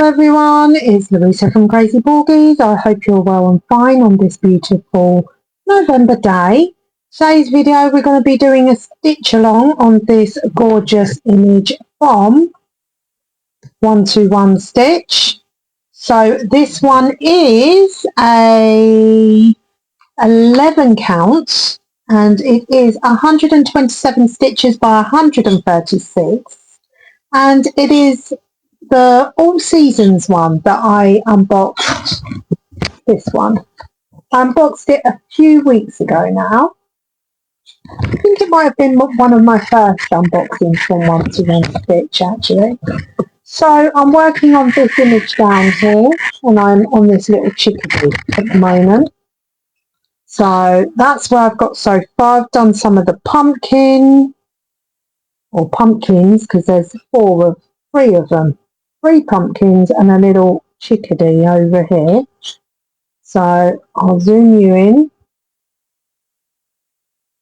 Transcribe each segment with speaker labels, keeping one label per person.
Speaker 1: Hello everyone, it's Louisa from Crazy Porgies. I hope you're well and fine on this beautiful November day. Today's video we're going to be doing a stitch along on this gorgeous image from 121 Stitch. So this one is a 11 count and it is 127 stitches by 136, and it is the All Seasons one that I unboxed. This one. I unboxed it a few weeks ago now. I think it might have been one of my first unboxings from 121 Stitch actually. So I'm working on this image down here and I'm on this little chickadee at the moment. So that's where I've got so far. I've done some of the pumpkin or pumpkins because there's three of them. 3 pumpkins and a little chickadee over here. So I'll zoom you in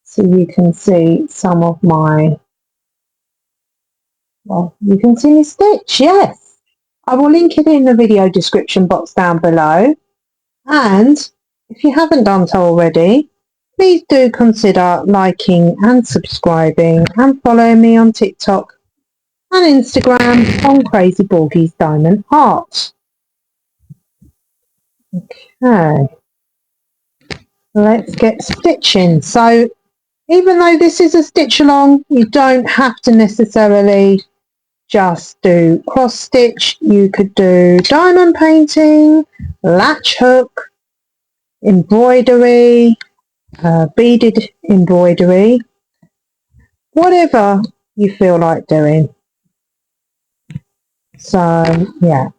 Speaker 1: so you can see some of my, well, you can see me stitch, yes. I will link it in the video description box down below. And if you haven't done so already, please do consider liking and subscribing and following me on TikTok and Instagram on Crazy Porgies Diamond Art. Okay, let's get stitching. So even though this is a stitch along, you don't have to necessarily just do cross stitch. You could do diamond painting, latch hook, embroidery, beaded embroidery, whatever you feel like doing. So yeah.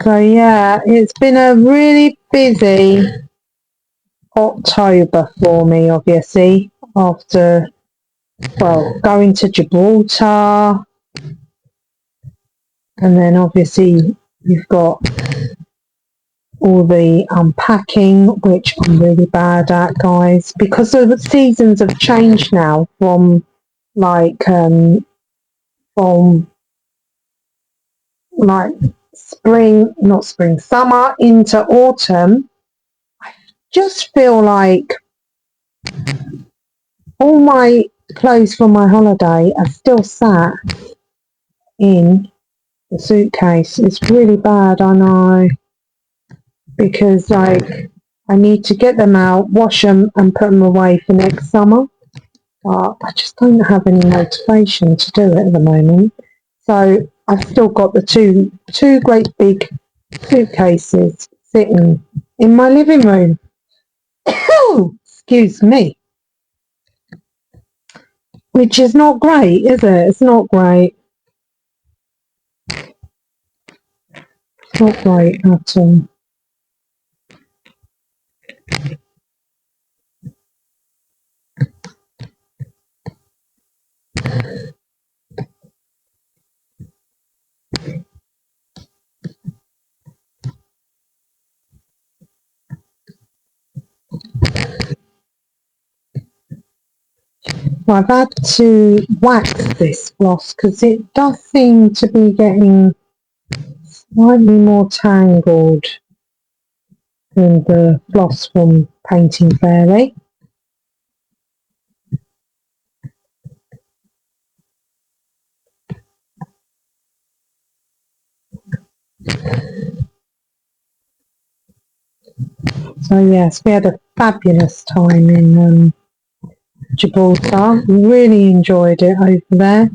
Speaker 1: So yeah, it's been a really busy October for me, obviously, after, well, going to Gibraltar, and then obviously you've got all the unpacking, which I'm really bad at, guys, because the seasons have changed now from summer into autumn. I just feel like all my clothes from my holiday are still sat in the suitcase. It's really bad, I know, because like I need to get them out, wash them and put them away for next summer, but I just don't have any motivation to do it at the moment. So I've still got the two great big suitcases sitting in my living room. Excuse me. Which is not great, is it? It's not great. It's not great at all. Well, I've had to wax this floss because it does seem to be getting slightly more tangled than the floss from Painting Fairy. So yes, we had a fabulous time in Gibraltar. Really enjoyed it over there.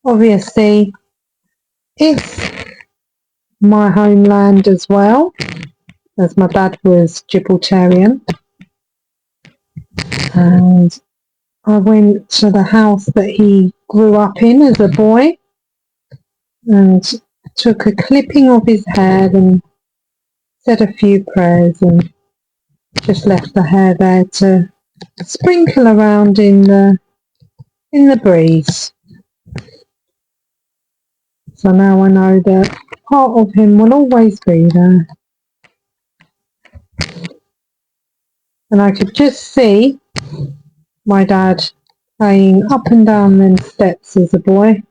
Speaker 1: Obviously, it's my homeland as well, as my dad was Gibraltarian. And I went to the house that he grew up in as a boy and took a clipping of his hair and said a few prayers and just left the hair there to sprinkle around in the breeze. So now I know that part of him will always be there. And I could just see my dad playing up and down them steps as a boy.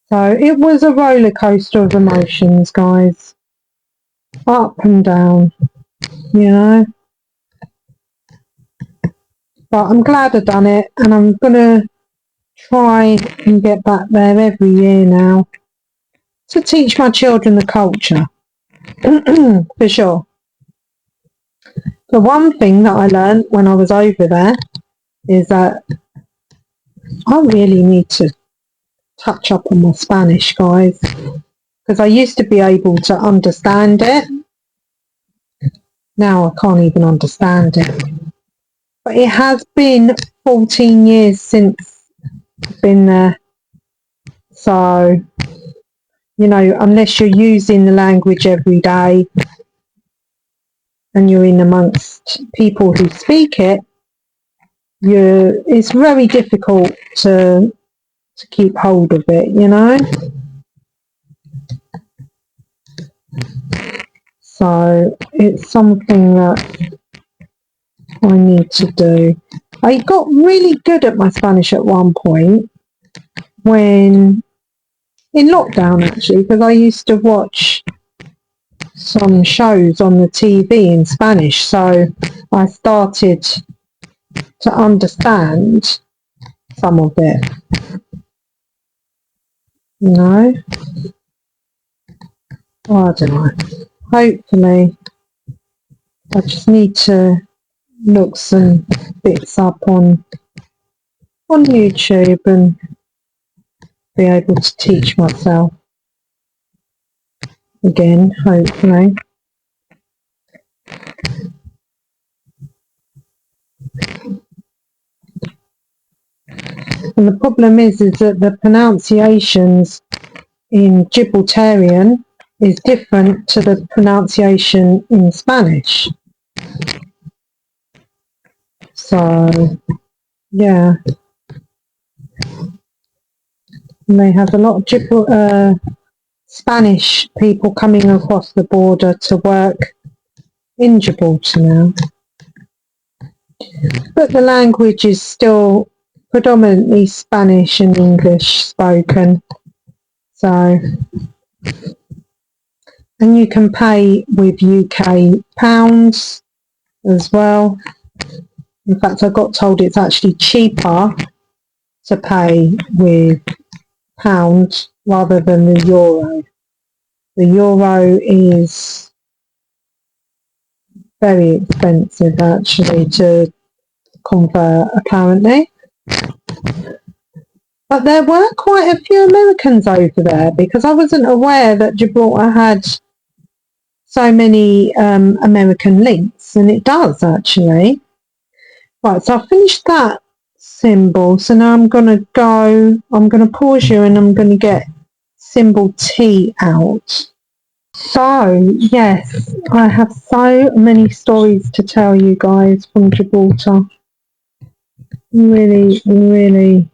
Speaker 1: So it was a roller coaster of emotions, guys. Up and down, you know. But I'm glad I've done it, and I'm going to try and get back there every year now to teach my children the culture, for sure. The one thing that I learned when I was over there is that I really need to touch up on my Spanish, guys, because I used to be able to understand it. Now I can't even understand it. But it has been 14 years since I've been there. So, you know, unless you're using the language every day and you're in amongst people who speak it, it's very difficult to keep hold of it, you know. So it's something that I need to do. I got really good at my Spanish at one point when in lockdown, actually, because I used to watch some shows on the TV in Spanish, so I started to understand some of it, you know. I don't know. Hopefully, I just need to look some bits up on YouTube and be able to teach myself again, hopefully. And the problem is that the pronunciations in Gibraltarian is different to the pronunciation in Spanish. So, yeah. And they have a lot of Spanish people coming across the border to work in Gibraltar now. But the language is still predominantly Spanish and English spoken. So, and you can pay with UK pounds as well. In fact, I got told it's actually cheaper to pay with pounds rather than the euro. The euro is very expensive actually to convert, apparently. But there were quite a few Americans over there because I wasn't aware that Gibraltar had so many American links, and it does actually. Right, so I finished that symbol, so now I'm going to pause here and I'm going to get symbol T out. So, yes, I have so many stories to tell you guys from Gibraltar. Really, really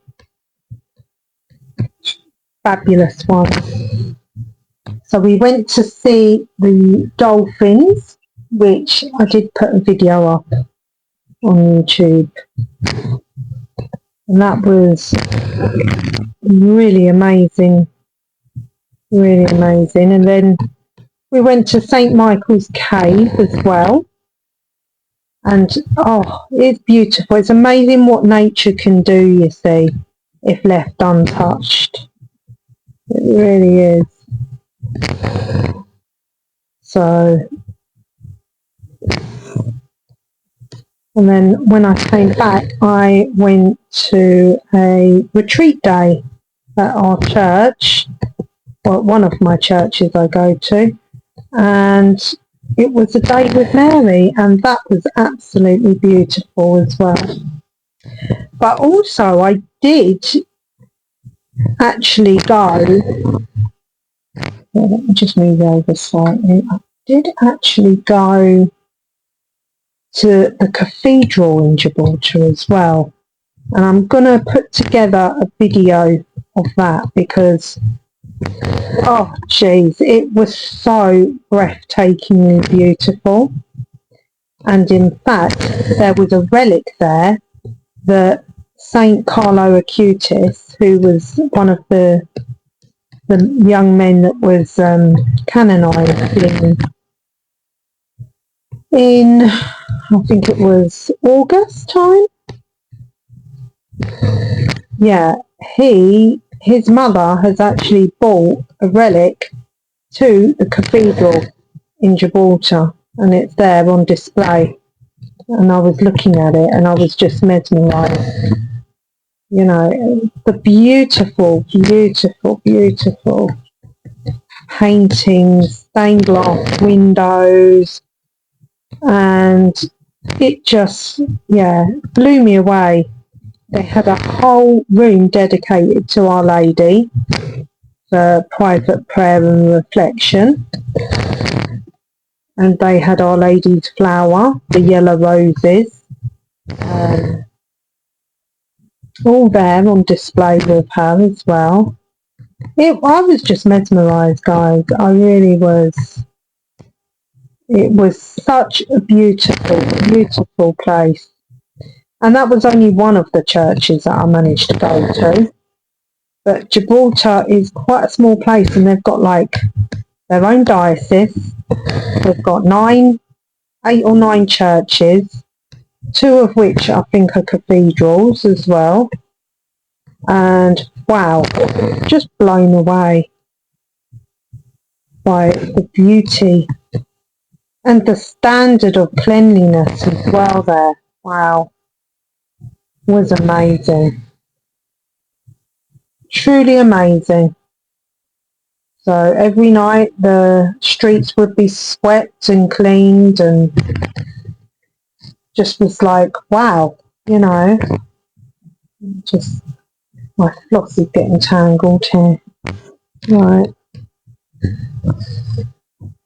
Speaker 1: fabulous one. So we went to see the dolphins, which I did put a video up on YouTube. And that was really amazing. Really amazing. And then we went to St. Michael's Cave as well. And, oh, it's beautiful. It's amazing what nature can do, you see, if left untouched. It really is. So, and then when I came back, I went to a retreat day at our church, well, one of my churches I go to, and it was a day with Mary, and that was absolutely beautiful as well. But also I did actually go, let me just move over slightly, I did actually go to the cathedral in Gibraltar as well, and I'm going to put together a video of that because, oh geez, it was so breathtakingly beautiful. And in fact, there was a relic there that Saint Carlo Acutis, who was one of the young men that was canonised in, I think it was August time. Yeah, his mother has actually bought a relic to the cathedral in Gibraltar, and it's there on display. And I was looking at it and I was just mesmerised. You know, the beautiful, beautiful, beautiful paintings, stained glass windows, and it just, yeah, blew me away. They had a whole room dedicated to Our Lady for private prayer and reflection. And they had Our Lady's flower, the yellow roses, all there on display with her as well. I was just mesmerised, guys. I really was. It was such a beautiful, beautiful place. And that was only one of the churches that I managed to go to. But Gibraltar is quite a small place, and they've got like their own diocese. They've got 8 or 9 churches, 2 of which I think are cathedrals as well. And wow, just blown away by the beauty and the standard of cleanliness as well there. Wow, was amazing. Truly amazing. So every night the streets would be swept and cleaned, and just was like, wow, you know, just my floss is getting tangled here. Right.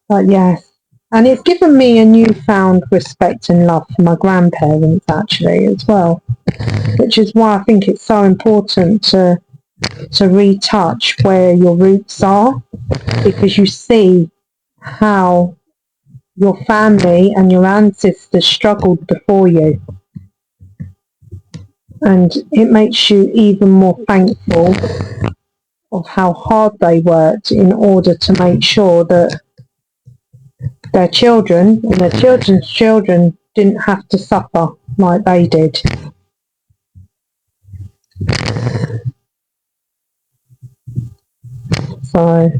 Speaker 1: But yes. And it's given me a newfound respect and love for my grandparents actually as well, which is why I think it's so important to retouch where your roots are, because you see how your family and your ancestors struggled before you, and it makes you even more thankful of how hard they worked in order to make sure that their children and their children's children didn't have to suffer like they did. So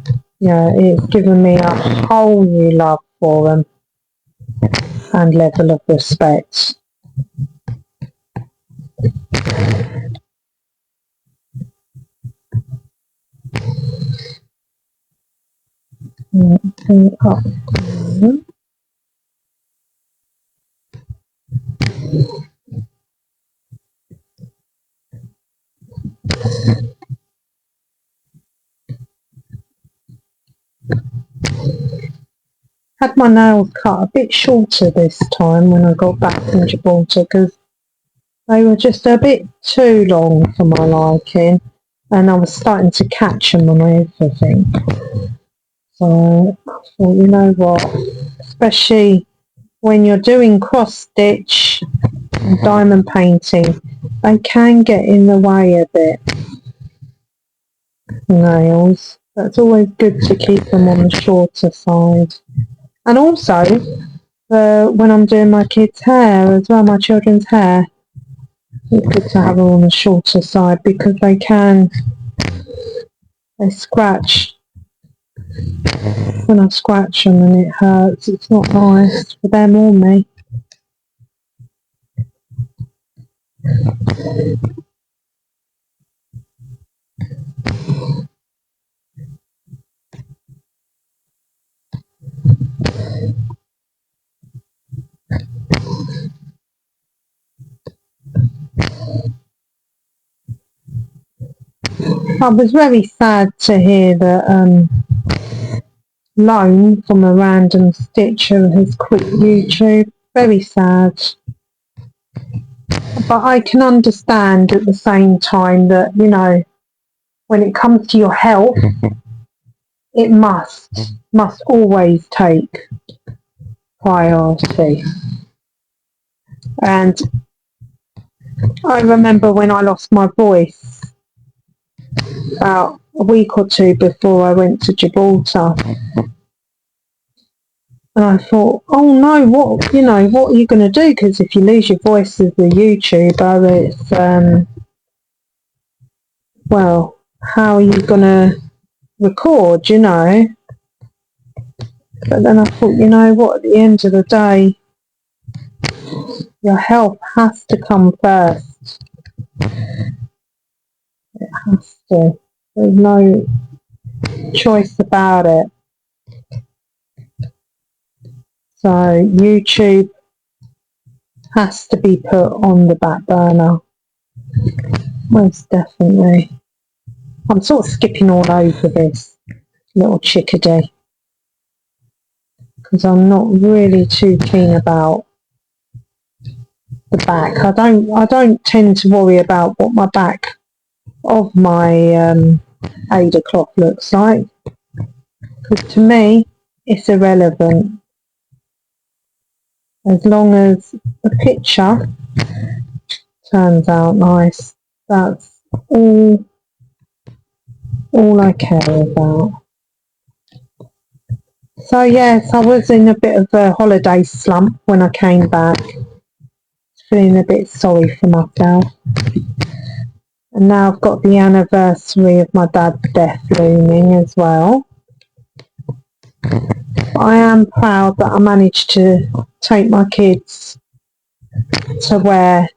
Speaker 1: yeah, it's given me a whole new love for them and level of respect. Had my nails cut a bit shorter this time when I got back from Gibraltar, because they were just a bit too long for my liking, and I was starting to catch them on everything. So I thought, you know what, especially when you're doing cross stitch and diamond painting, they can get in the way a bit, nails. So it's always good to keep them on the shorter side. And also, when I'm doing my kids' hair as well, my children's hair, it's good to have them on the shorter side, because they scratch. When I scratch them and it hurts, it's not nice for them or me. I was very sad to hear that Loan from a random stitcher has quit YouTube. Very sad. But I can understand at the same time that, you know, when it comes to your health, it must always take priority. And I remember when I lost my voice about a week or two before I went to Gibraltar. And I thought, oh no, what are you going to do? Because if you lose your voice as a YouTuber, it's, well, how are you going to record, But then I thought, you know what, at the end of the day, your health has to come first. It has to. There's no choice about it. So YouTube has to be put on the back burner. Most definitely. I'm sort of skipping all over this little chickadee because I'm not really too keen about the back. I don't tend to worry about what my back of my Ada cloth looks like, because to me it's irrelevant as long as the picture turns out nice. That's all I care about. So yes, I was in a bit of a holiday slump when I came back, feeling a bit sorry for myself. And now I've got the anniversary of my dad's death looming as well. I am proud that I managed to take my kids to where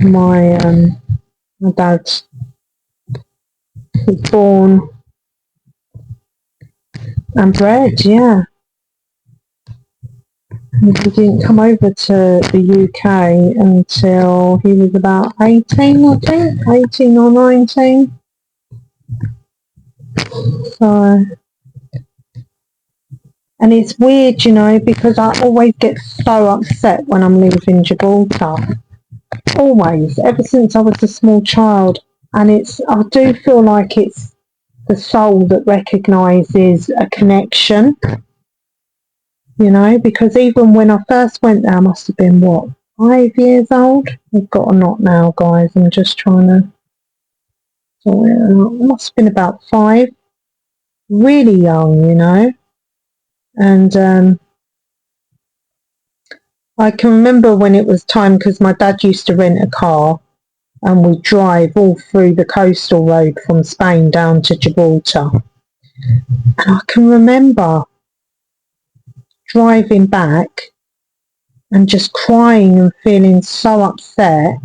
Speaker 1: my dad was born and bred, yeah. He didn't come over to the UK until he was about 18, I think, 18 or 19. So, and it's weird, because I always get so upset when I'm leaving Gibraltar. Always, ever since I was a small child. And I do feel like it's the soul that recognises a connection, because even when I first went there, I must have been, 5 years old? I've got a knot now, guys. I'm just trying to sort it out. I must have been about 5. Really young, And I can remember when it was time, because my dad used to rent a car and we'd drive all through the coastal road from Spain down to Gibraltar. And I can remember driving back and just crying and feeling so upset.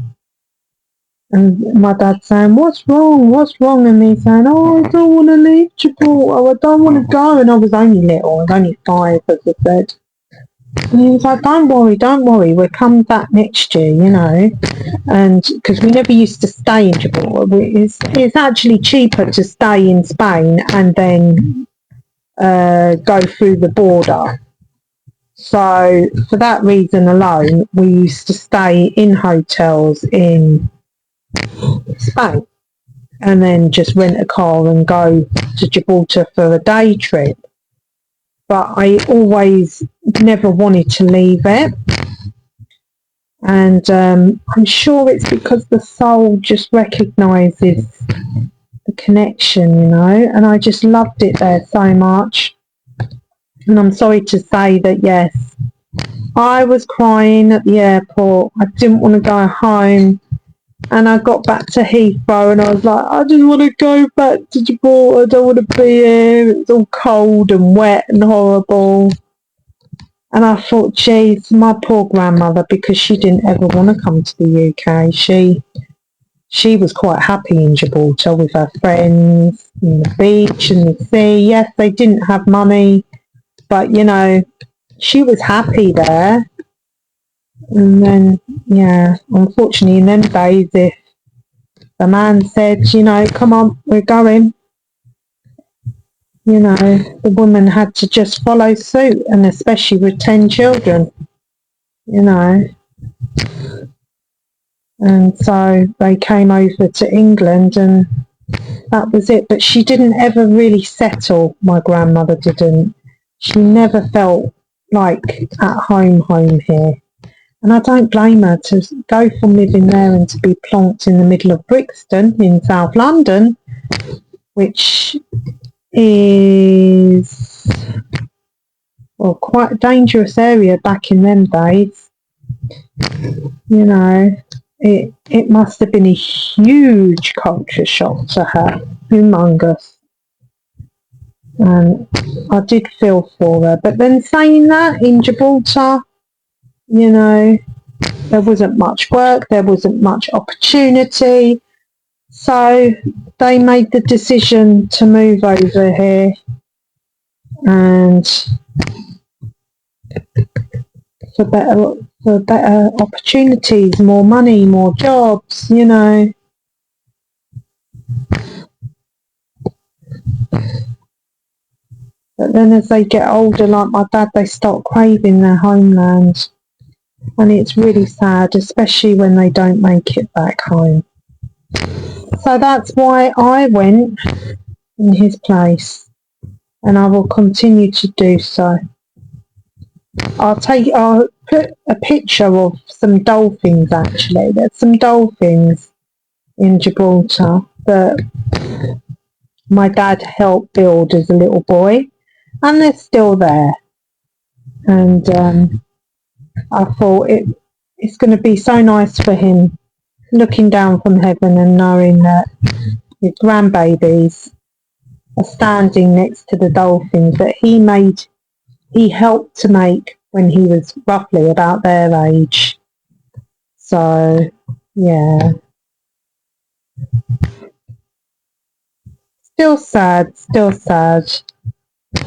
Speaker 1: And my dad saying, what's wrong? And me saying, oh, I don't want to leave Gibraltar, I don't want to go. And I was only little, I was only 5, as I said. And he was like, don't worry, we'll come back next year, And because we never used to stay in Gibraltar, it's actually cheaper to stay in Spain and then go through the border. So for that reason alone, we used to stay in hotels in Spain and then just rent a car and go to Gibraltar for a day trip. But I always never wanted to leave it. And I'm sure it's because the soul just recognises the connection, and I just loved it there so much. And I'm sorry to say that, yes, I was crying at the airport. I didn't want to go home. And I got back to Heathrow and I was like, I just want to go back to Gibraltar. I don't want to be here. It's all cold and wet and horrible. And I thought, geez, my poor grandmother, because she didn't ever want to come to the UK. She was quite happy in Gibraltar with her friends and the beach and the sea. Yes, they didn't have money, but, she was happy there. And then, yeah, unfortunately in them days, if the man said, come on, we're going, the woman had to just follow suit, and especially with 10 children, And so they came over to England and that was it. But she didn't ever really settle, my grandmother didn't. She never felt like at home here. And I don't blame her to go from living there and to be plonked in the middle of Brixton in South London, which is, well, quite a dangerous area back in them days. You know, it must have been a huge culture shock to her, humongous. And I did feel for her. But then saying that, in Gibraltar, you know, there wasn't much work, there wasn't much opportunity. So they made the decision to move over here, and for better opportunities, more money, more jobs, you know. But then as they get older, like my dad, they start craving their homeland. And it's really sad, especially when they don't make it back home. So that's why I went in his place, and I will continue to do so. I'll put a picture of some dolphins, actually. There's some dolphins in Gibraltar that my dad helped build as a little boy, and they're still there. And I thought it's going to be so nice for him looking down from heaven and knowing that his grandbabies are standing next to the dolphins that he helped to make when he was roughly about their age. So, yeah. Still sad,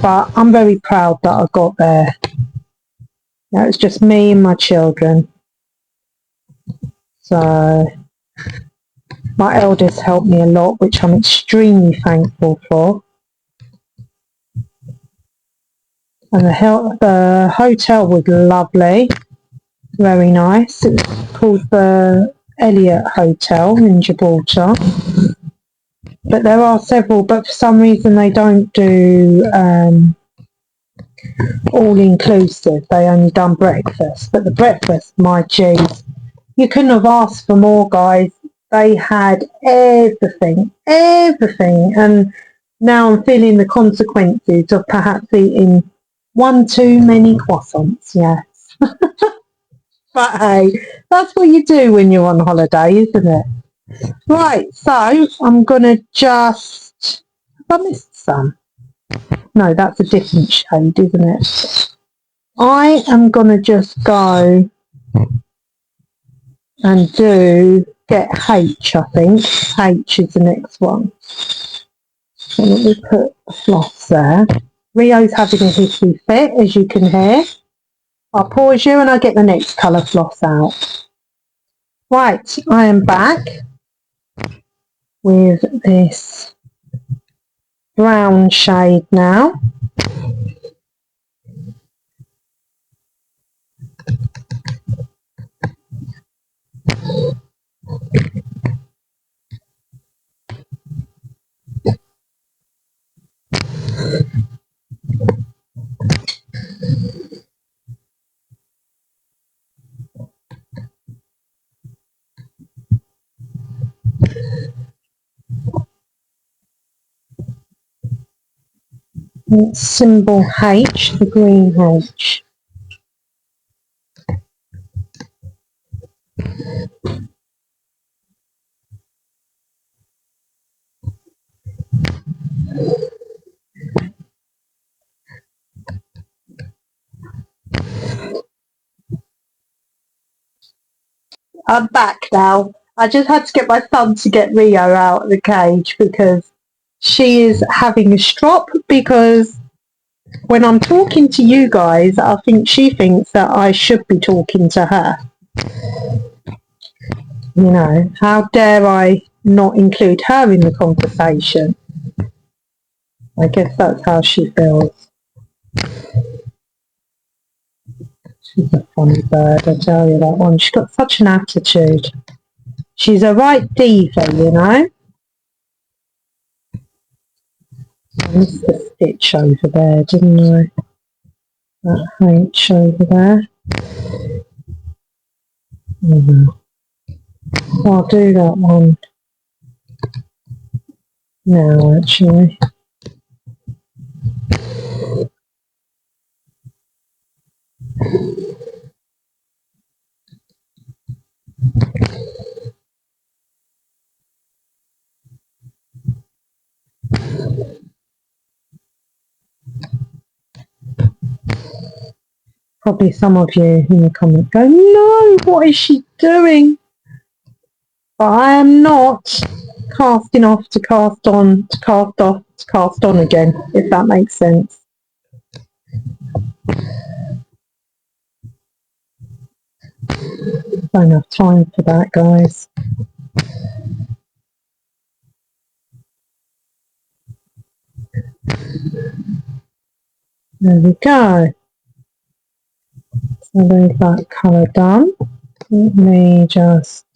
Speaker 1: but I'm very proud that I got there. Now it's just me and my children. So, my eldest helped me a lot, which I'm extremely thankful for. And the hotel was lovely, very nice. It's called the Elliott Hotel in Gibraltar. But there are several, but for some reason they don't do all-inclusive. They only done breakfast. But the breakfast, my gee, you couldn't have asked for more, guys. They had everything. And now I'm feeling the consequences of perhaps eating one too many croissants, yes. But hey, that's what you do when you're on holiday, isn't it? Right, so I'm going to just... Have I missed some? No, that's a different shade, isn't it? I am going to just go and get H, I think. H is the next one. So let me put a floss there. Rio's having a hissy fit, as you can hear. I'll pause you and I'll get the next colour floss out. Right, I am back with this brown shade now. It's symbol H, the green H. I'm back now. I just had to get my son to get Rio out of the cage because she is having a strop, because when I'm talking to you guys, I think she thinks that I should be talking to her. You know, how dare I not include her in the conversation? I guess that's how she feels. She's a funny bird, I tell you, that one. She's got such an attitude. She's a right diva, you know. I missed the stitch over there, didn't I? That H over there. I'll do that one now, actually. Probably some of you in the comments go, no, what is she doing? But I am not casting off to cast on, to cast off, to cast on again, if that makes sense. Don't have time for that, guys. There we go. So there's that colour done. Let me just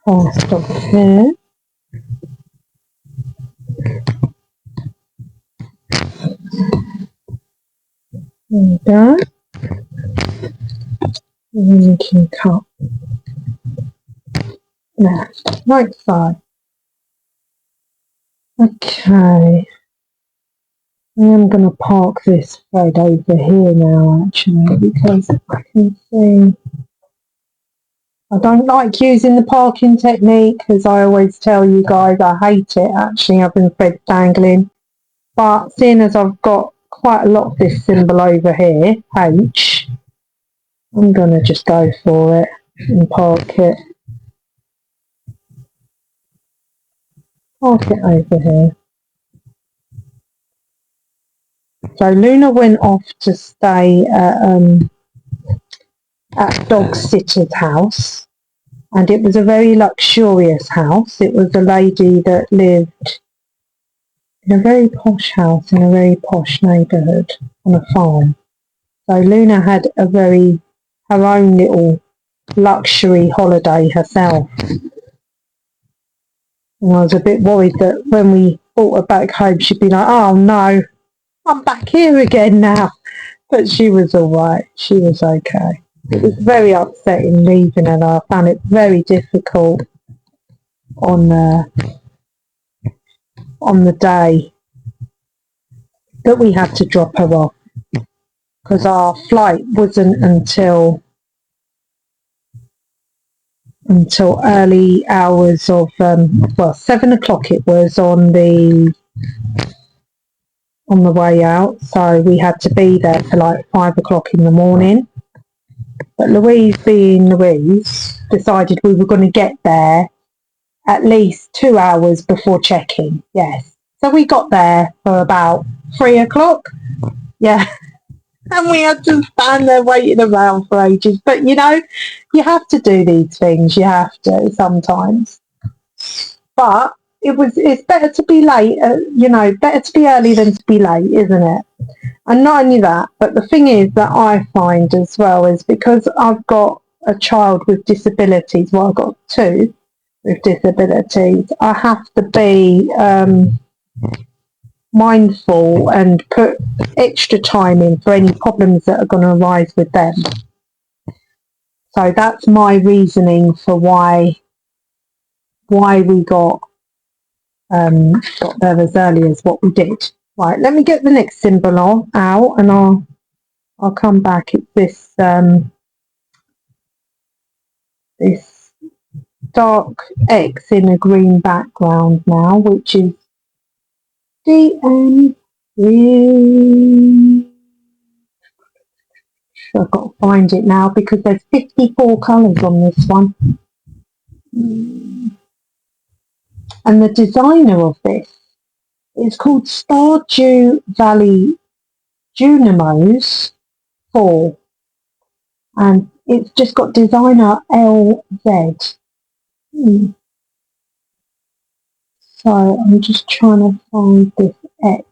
Speaker 1: cast off here. There we go. And then you can cut there, like so. Okay. I am going to park this thread over here now, actually, because I can see I don't like using the parking technique, as I always tell you guys. I hate it, actually, having thread dangling. But seeing as I've got quite a lot of this symbol over here, H, I'm going to just go for it and park it. Park it over here. So Luna went off to stay at dog sitter's house, and it was a very luxurious house. It was a lady that lived in a very posh house in a very posh neighbourhood on a farm. So Luna had her own little luxury holiday herself. And I was a bit worried that when we brought her back home, she'd be like, oh no, I'm back here again now. But she was all right. She was okay. It was very upsetting leaving her. I found it very difficult on the day that we had to drop her off, because our flight wasn't until early hours of 7 o'clock it was on the way out, so we had to be there for like 5 o'clock in the morning. But Louise, being Louise, decided we were going to get there at least 2 hours before check-in. Yes, so we got there for about 3 o'clock. Yeah. And we had to stand there waiting around for ages. But, you know, you have to do these things. You have to sometimes. But it's better to be late, better to be early than to be late, isn't it? And not only that, but the thing is that I find as well is because I've got a child with disabilities, well, I've got two with disabilities, I have to be mindful and put extra time in for any problems that are going to arise with them. So that's my reasoning for why we got there as early as what we did. Right, let me get the next symbol out and I'll come back. It's this dark X in a green background now, which is DN3. I've got to find it now because there's 54 colours on this one. And the designer of this is called Stardew Valley Junimos 4. And it's just got designer LZ. So I'm just trying to find this X.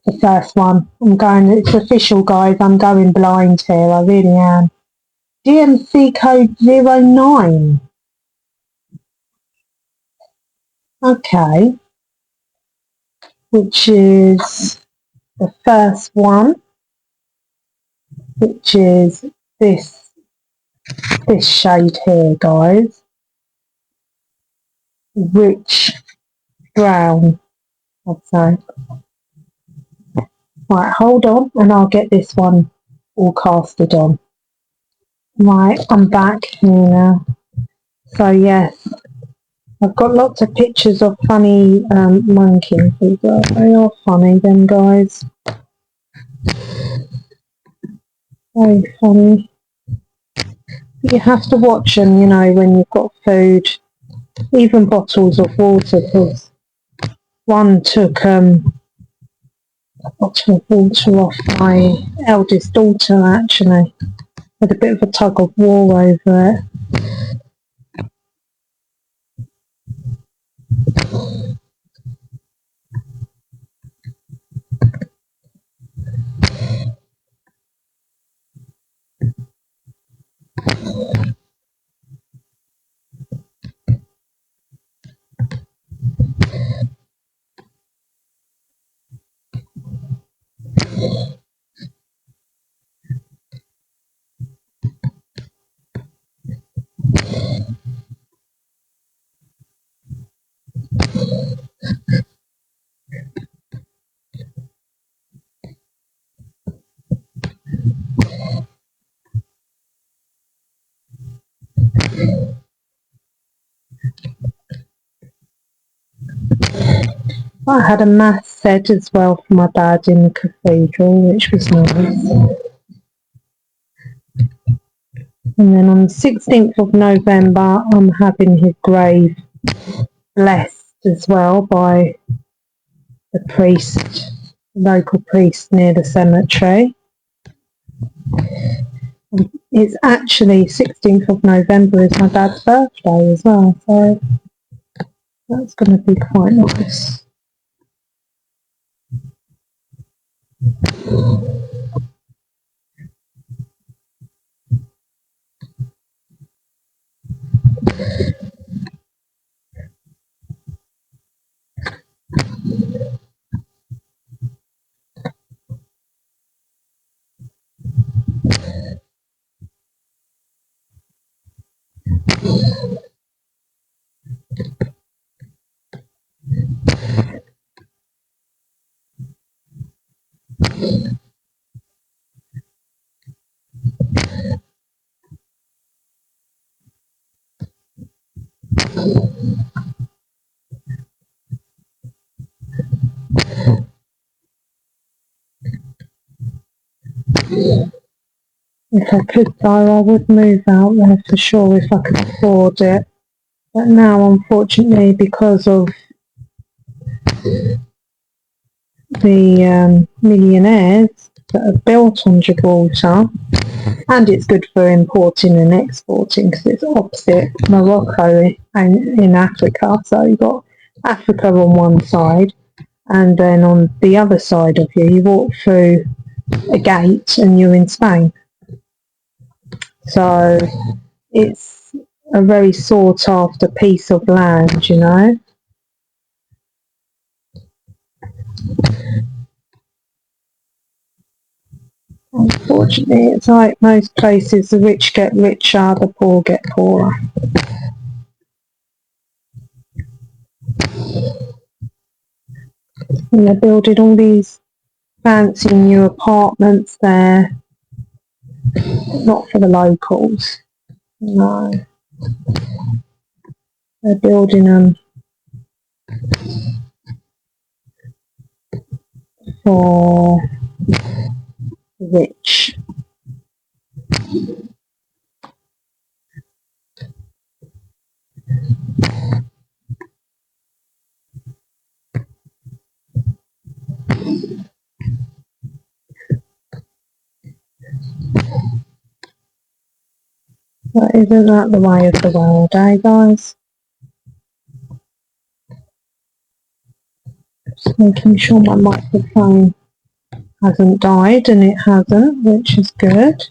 Speaker 1: the first one. It's official, guys. I'm going blind here. I really am. DMC code 09. Okay. Which is the first one, which is this shade here, guys. Rich brown, I'd say. Right, hold on, and I'll get this one all casted on. Right, I'm back here now. So yes, I've got lots of pictures of funny monkeys. They are funny, them guys. Very funny. You have to watch them, you know, when you've got food, even bottles of water, because one took a bottle of water off my eldest daughter, actually, with a bit of a tug of war over it. I had a mass said as well for my dad in the cathedral, which was nice. And then on the 16th of November, I'm having his grave blessed as well by the priest, local priest near the cemetery. It's actually 16th of November is my dad's birthday as well, so that's going to be quite nice. If I could though, I would move out there for sure if I could afford it. But now, unfortunately, because of the millionaires that are built on Gibraltar, and it's good for importing and exporting because it's opposite Morocco in Africa. So you've got Africa on one side, and then on the other side of you, you walk through a gate and you're in Spain. So it's a very sought after piece of land, you know. Unfortunately, it's like most places, the rich get richer, the poor get poorer. And they're building all these fancy new apartments there, not for the locals, no. They're building them for the rich. But isn't that the way of the world, eh, guys? Just making sure my microphone hasn't died, and it hasn't, which is good.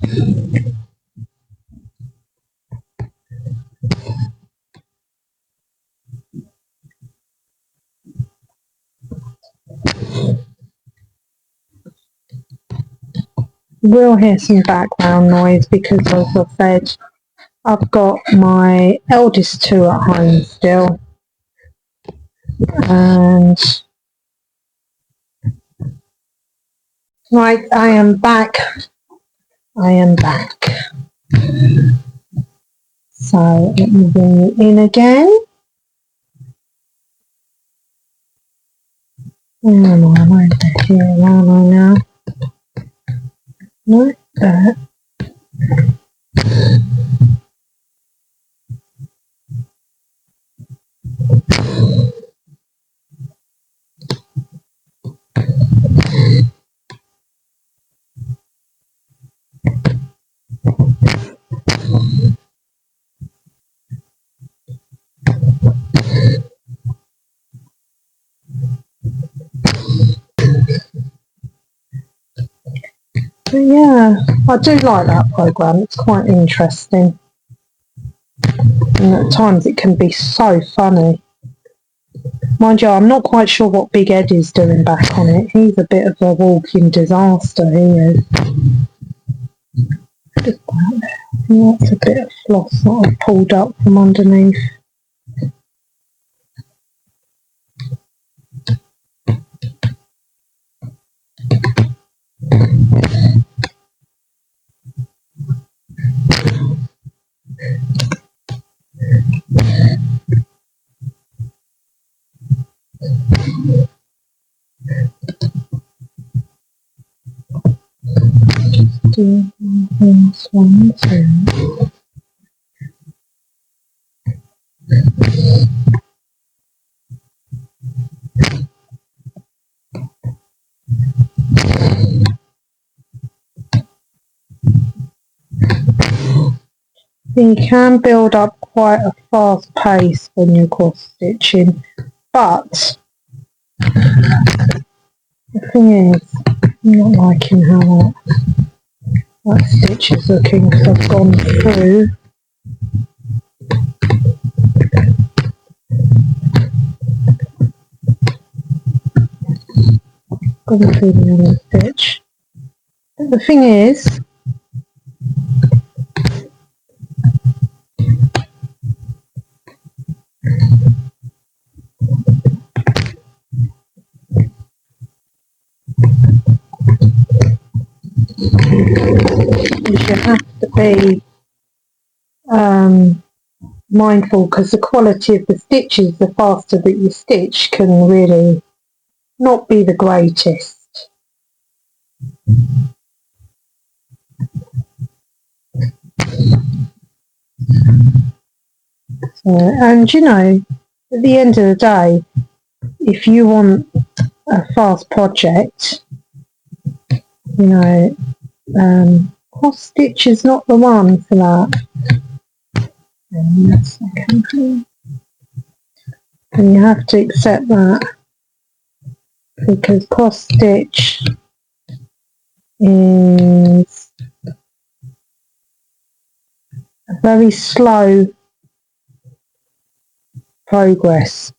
Speaker 1: We'll hear some background noise because, as I said, I've got my eldest two at home still, and right, I am back. So let me bring you in again. Where am I? I'm over here, aren't I now? Like that. But yeah, I do like that programme. It's quite interesting. And at times it can be so funny. Mind you, I'm not quite sure what Big Ed is doing back on it. He's a bit of a walking disaster, he is. That's a bit of floss that I've pulled up from underneath. Do this one, two. You can build up quite a fast pace when you're cross stitching, but the thing is, I'm not liking how that stitch is looking because I've gone through the other stitch. But the thing is, you have to be mindful because the quality of the stitches, the faster that you stitch, can really not be the greatest. And you know, at the end of the day, if you want a fast project, you know, cross stitch is not the one for that. And you have to accept that because cross stitch is a very slow progress.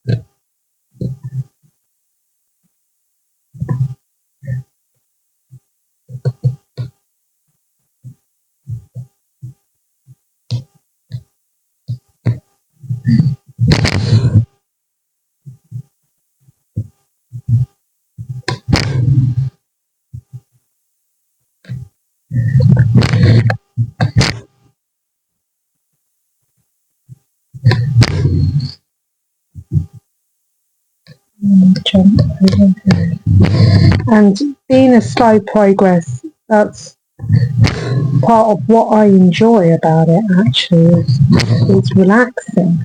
Speaker 1: And being a slow progress, that's part of what I enjoy about it actually. It's relaxing.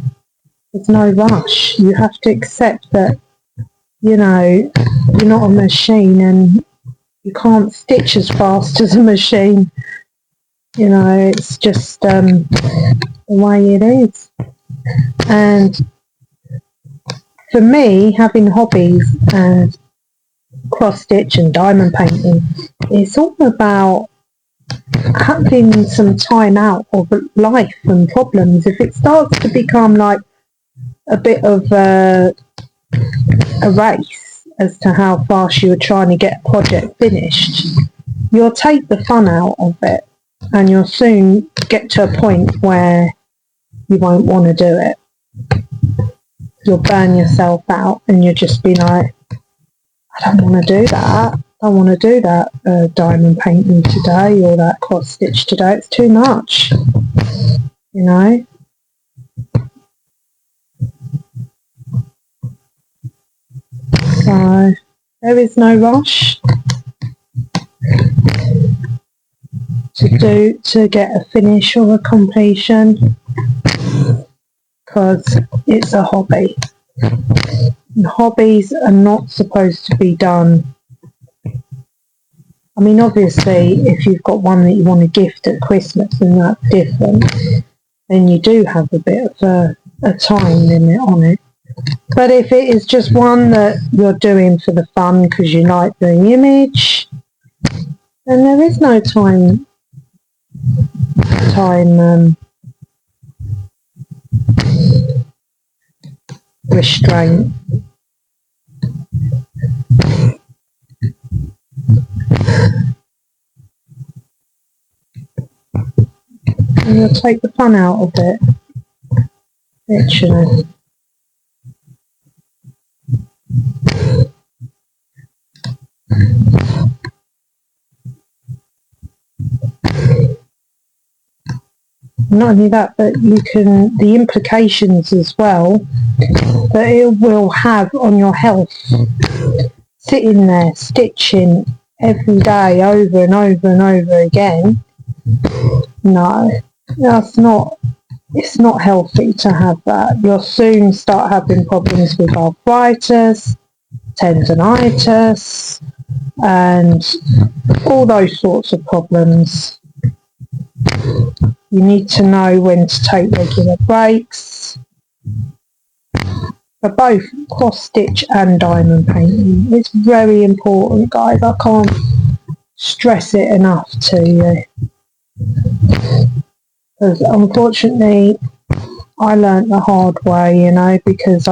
Speaker 1: There's no rush. You have to accept that, you know, you're not a machine and you can't stitch as fast as a machine. You know, it's just the way it is. And for me, having hobbies and cross stitch and diamond painting, it's all about having some time out of life and problems. If it starts to become like a bit of a race as to how fast you're trying to get a project finished, you'll take the fun out of it, and you'll soon get to a point where you won't want to do it. You'll burn yourself out and you'll just be like, I don't want to do that. I want to do that diamond painting today or that cross stitch today. It's too much, you know. So there is no rush to get a finish or a completion, because it's a hobby. And hobbies are not supposed to be done. I mean, obviously, if you've got one that you want to gift at Christmas, then that's different. Then you do have a bit of a time limit on it. But if it is just one that you're doing for the fun because you like the image, then there is no time restraint. And you'll take the fun out of it, literally. Not only that, but the implications as well that it will have on your health. Sitting there stitching every day over and over and over again, no, it's not healthy to have that. You'll soon start having problems with arthritis, tendonitis, and all those sorts of problems. You need to know when to take regular breaks for both cross stitch and diamond painting. It's very important, guys. I can't stress it enough to you, because unfortunately I learnt the hard way, you know, because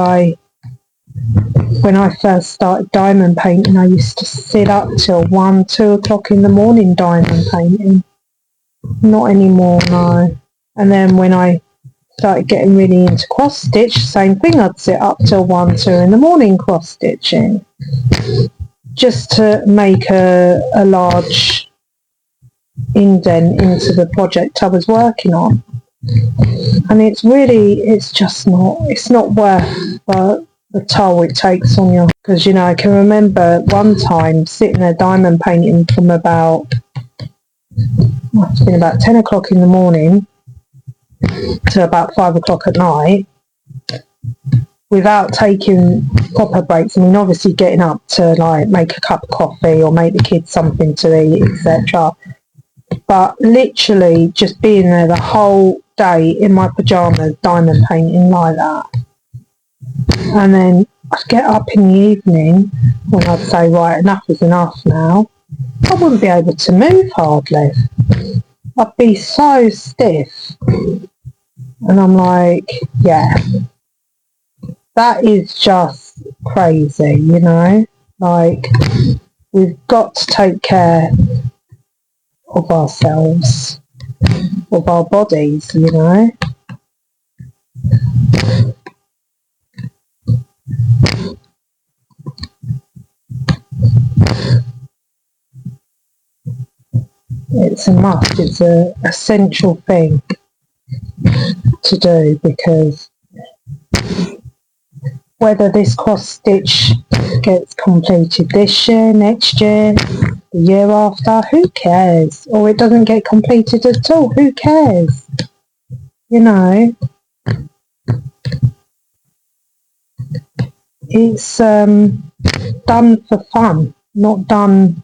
Speaker 1: when I first started diamond painting, I used to sit up till 1-2 o'clock in the morning diamond painting. Not anymore, no. And then when I started getting really into cross stitch, same thing, I'd sit up till 1-2 in the morning cross stitching, just to make a large indent into the project I was working on. And it's not worth the toll it takes on you. Because, you know, I can remember one time sitting there diamond painting from about 10 o'clock in the morning to about 5 o'clock at night without taking proper breaks. I mean, obviously getting up to like make a cup of coffee or make the kids something to eat, etc. But literally just being there the whole day in my pyjamas diamond painting like that. And then I'd get up in the evening when I'd say, right, enough is enough now. I wouldn't be able to move hardly. I'd be so stiff. And I'm like, yeah, that is just crazy, you know? Like, we've got to take care of ourselves, of our bodies, you know? It's a must, it's an essential thing to do, because whether this cross stitch gets completed this year, next year, the year after, who cares? Or it doesn't get completed at all, who cares? You know, it's done for fun, not done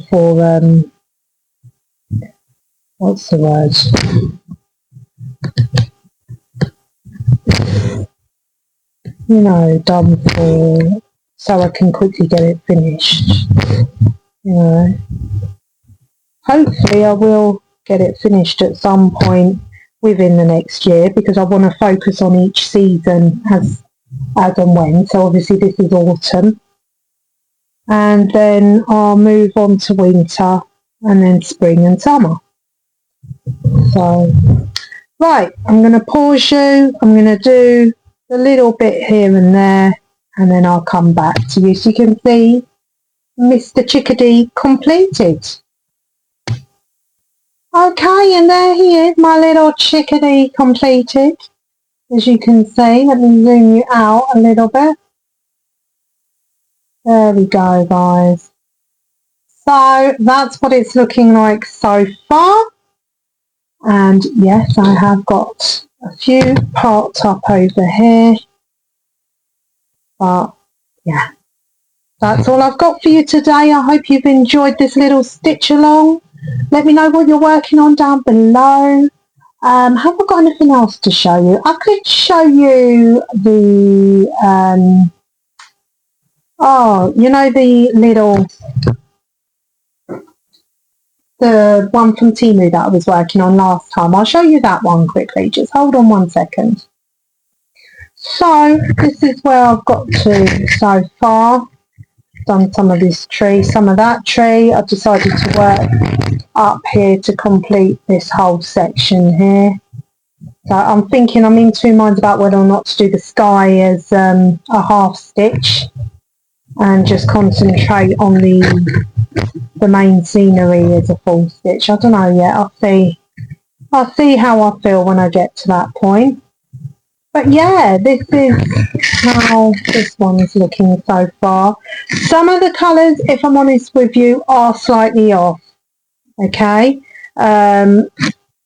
Speaker 1: for what's the word? You know, done for so I can quickly get it finished. You know, hopefully I will get it finished at some point within the next year, because I want to focus on each season as and when. So obviously this is autumn, and then I'll move on to winter, and then spring and summer. So right, I'm going to pause you. I'm going to do a little bit here and there, and then I'll come back to you so you can see Mr. Chickadee completed. Okay, and there he is, my little chickadee completed. As you can see, let me zoom you out a little bit. There we go, guys. So that's what it's looking like so far. And yes, I have got a few parts up over here. But yeah, that's all I've got for you today. I hope you've enjoyed this little stitch along. Let me know what you're working on down below. Have I got anything else to show you? I could show you the, you know, the one from Temu that I was working on last time. I'll show you that one quickly. Just hold on 1 second. So this is where I've got to so far. Done some of this tree, some of that tree. I've decided to work up here to complete this whole section here. So I'm thinking, I'm in two minds about whether or not to do the sky as a half stitch and just concentrate on the main scenery as a full stitch. I don't know yet. I'll see how I feel when I get to that point. But yeah, this is how this one is looking so far. Some of the colours, if I'm honest with you, are slightly off. Okay. And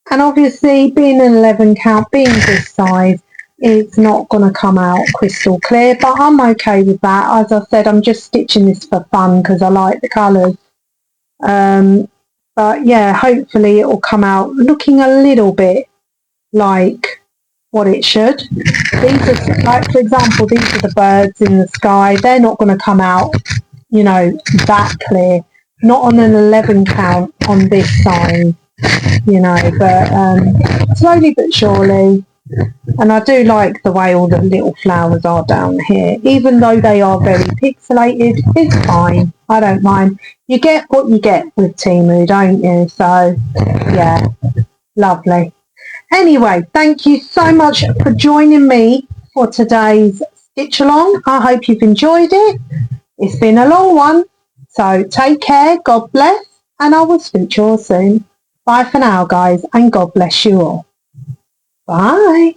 Speaker 1: obviously, being an 11 count, being this size, it's not going to come out crystal clear, but I'm okay with that. As I said, I'm just stitching this for fun because I like the colours. But yeah, hopefully it will come out looking a little bit like what it should. These are, like, for example, these are the birds in the sky. They're not going to come out, you know, that clear. Not on an 11 count on this side. You know, but slowly but surely. And I do like the way all the little flowers are down here. Even though they are very pixelated, it's fine. I don't mind. You get what you get with Temu, don't you? So, yeah, lovely. Anyway, thank you so much for joining me for today's stitch along. I hope you've enjoyed it. It's been a long one. So take care, God bless, and I will speak to you all soon. Bye for now, guys, and God bless you all. Bye.